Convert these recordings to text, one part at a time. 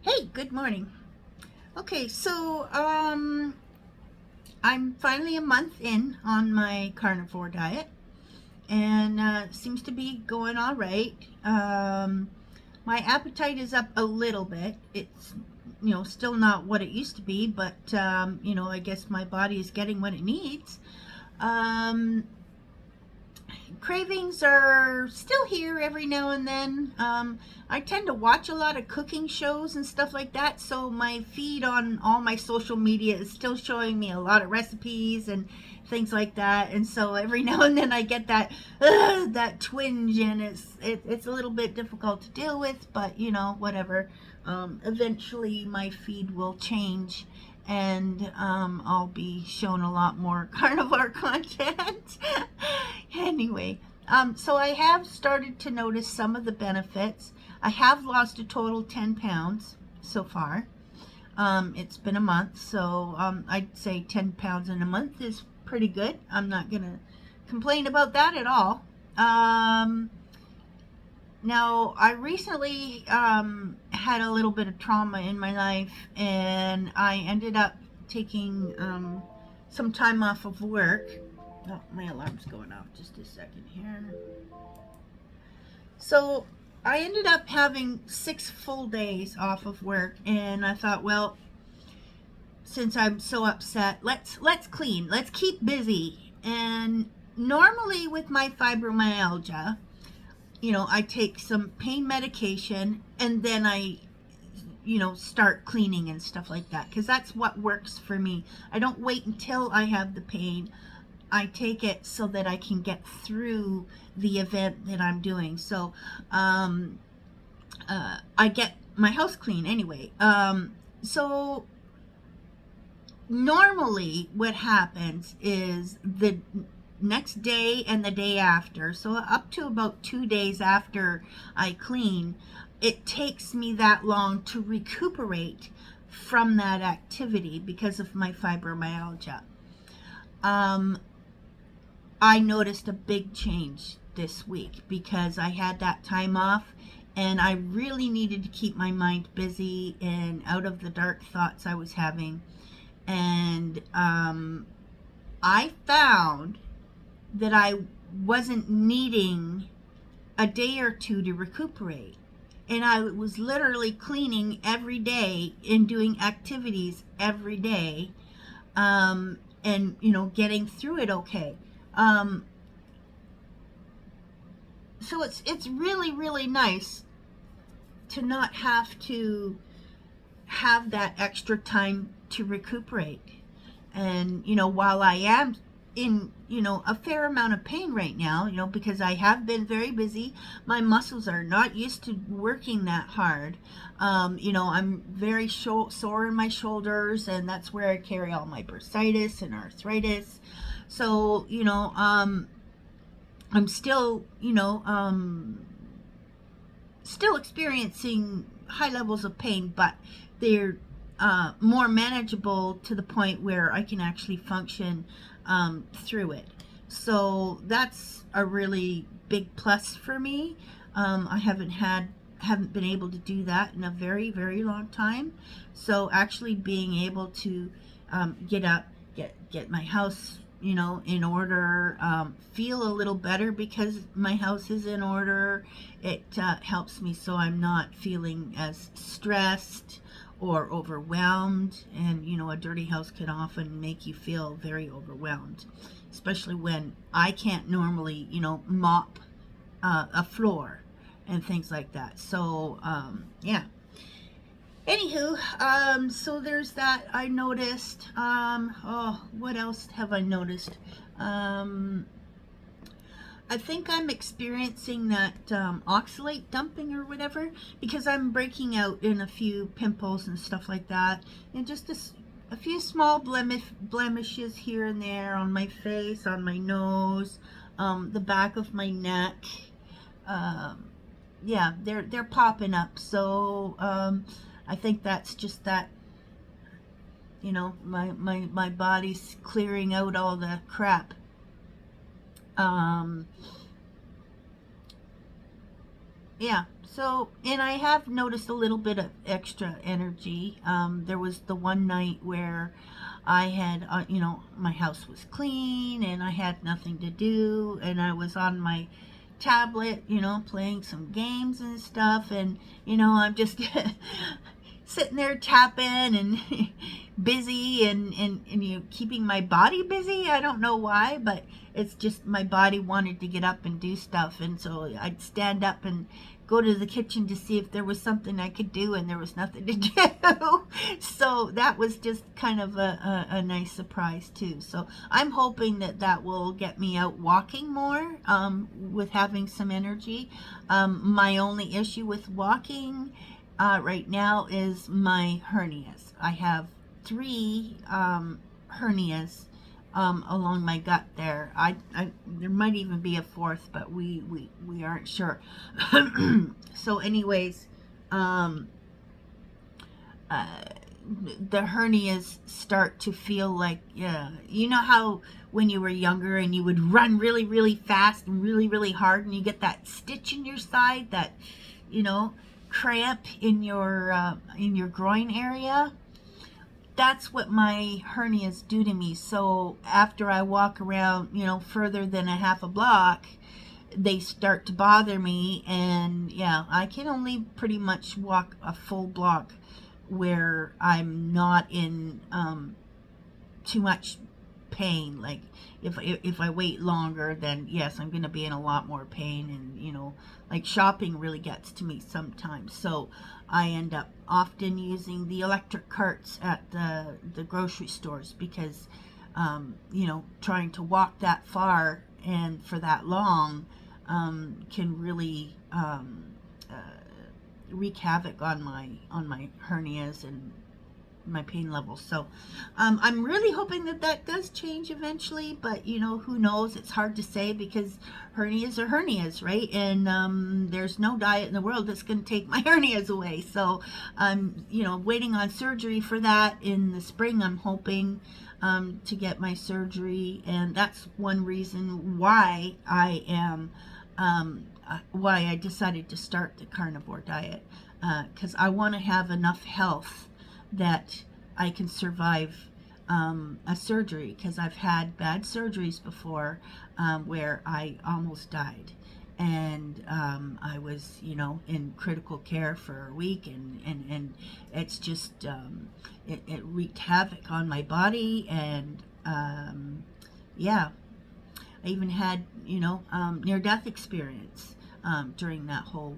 Hey, good morning. Okay, so I'm finally a month in on my carnivore diet, and seems to be going all right. My appetite is up a little bit. It's still not what it used to be, but I guess my body is getting what it needs. Um, Cravings are still here every now and then. I tend to watch a lot of cooking shows and stuff like that, so my feed on all my social media is still showing me a lot of recipes and things like that. And so every now and then I get that twinge, and it's a little bit difficult to deal with, but whatever. Eventually, my feed will change, and I'll be shown a lot more carnivore content. Anyway, so I have started to notice some of the benefits. I have lost a total 10 pounds so far. It's been a month, so I'd say 10 pounds in a month is pretty good. I'm not going to complain about that at all. Now, I recently had a little bit of trauma in my life, and I ended up taking some time off of work. Oh, my alarm's going off. Just a second here. So I ended up having 6 full days off of work, and I thought, well, since I'm so upset, let's clean. Let's keep busy. And normally with my fibromyalgia, I take some pain medication, and then I start cleaning and stuff like that, because that's what works for me. I don't wait until I have the pain. I take it so that I can get through the event that I'm doing. So I get my house clean anyway. So normally what happens is the next day and the day after, so up to about 2 days after I clean, it takes me that long to recuperate from that activity because of my fibromyalgia. I noticed a big change this week because I had that time off, and I really needed to keep my mind busy and out of the dark thoughts I was having. And I found that I wasn't needing a day or two to recuperate. And I was literally cleaning every day and doing activities every day, and getting through it okay. So it's really, really nice to not have to have that extra time to recuperate. And while I am in a fair amount of pain right now, because I have been very busy, my muscles are not used to working that hard. I'm very sore in my shoulders, and that's where I carry all my bursitis and arthritis. So I'm still still experiencing high levels of pain, but they're more manageable to the point where I can actually function through it. So that's a really big plus for me. I haven't been able to do that in a very, very long time. So actually being able to get up, get my house in order, feel a little better because my house is in order. It helps me so I'm not feeling as stressed or overwhelmed. And a dirty house can often make you feel very overwhelmed, especially when I can't normally mop a floor and things like that. So yeah. Anywho, so there's that I noticed. What else have I noticed? I think I'm experiencing that oxalate dumping or whatever, because I'm breaking out in a few pimples and stuff like that, and just a few small blemishes here and there on my face, on my nose, the back of my neck. Yeah, they're popping up. So I think that's just that, my body's clearing out all the crap. yeah. So, and I have noticed a little bit of extra energy. There was the one night where I had, my house was clean and I had nothing to do, and I was on my tablet, playing some games and stuff, and, I'm just sitting there tapping and busy and keeping my body busy. I don't know why, but it's just my body wanted to get up and do stuff, and so I'd stand up and go to the kitchen to see if there was something I could do, and there was nothing to do. So that was just kind of a nice surprise too. So I'm hoping that will get me out walking more, with having some energy. My only issue with walking right now is my hernias. I have 3 hernias along my gut there. There might even be a 4th, but we aren't sure. So anyways, the hernias start to feel like, yeah, you know how when you were younger and you would run really, really fast and really, really hard, and you get that stitch in your side, that, cramp in your groin area. That's what my hernias do to me. So after I walk around, further than a half a block, they start to bother me. And yeah, I can only pretty much walk a full block where I'm not in too much pain. Like if I wait longer, then yes, I'm going to be in a lot more pain. And like shopping really gets to me sometimes. So I end up often using the electric carts at the grocery stores, because trying to walk that far and for that long can really wreak havoc on my hernias and my pain levels. So I'm really hoping that does change eventually, but who knows? It's hard to say, because hernias are hernias, right? And there's no diet in the world that's going to take my hernias away. So I'm waiting on surgery for that in the spring. I'm hoping to get my surgery, and that's one reason why why I decided to start the carnivore diet, because I want to have enough health that I can survive a surgery, because I've had bad surgeries before where I almost died, and I was in critical care for a week, and it's just it wreaked havoc on my body, and yeah, I even had near-death experience during that whole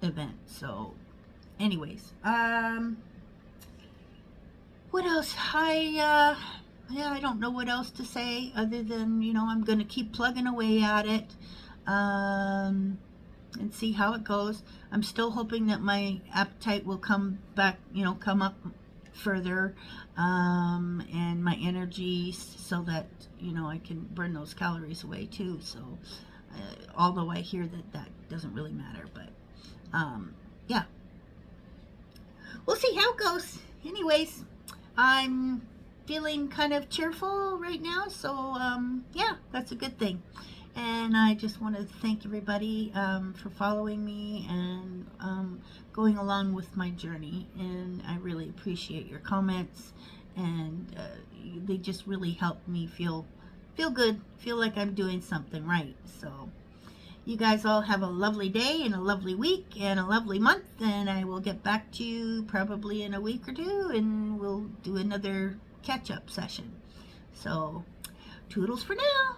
event. So anyways, what else? I don't know what else to say other than I'm gonna keep plugging away at it, and see how it goes. I'm still hoping that my appetite will come back, come up further, and my energy, so that I can burn those calories away too. So although I hear that doesn't really matter, but yeah, we'll see how it goes. Anyways, I'm feeling kind of cheerful right now, so yeah, that's a good thing. And I just want to thank everybody for following me and going along with my journey. And I really appreciate your comments, and they just really help me feel good, feel like I'm doing something right. So you guys all have a lovely day and a lovely week and a lovely month, and I will get back to you probably in a week or two, and we'll do another catch-up session. So toodles for now.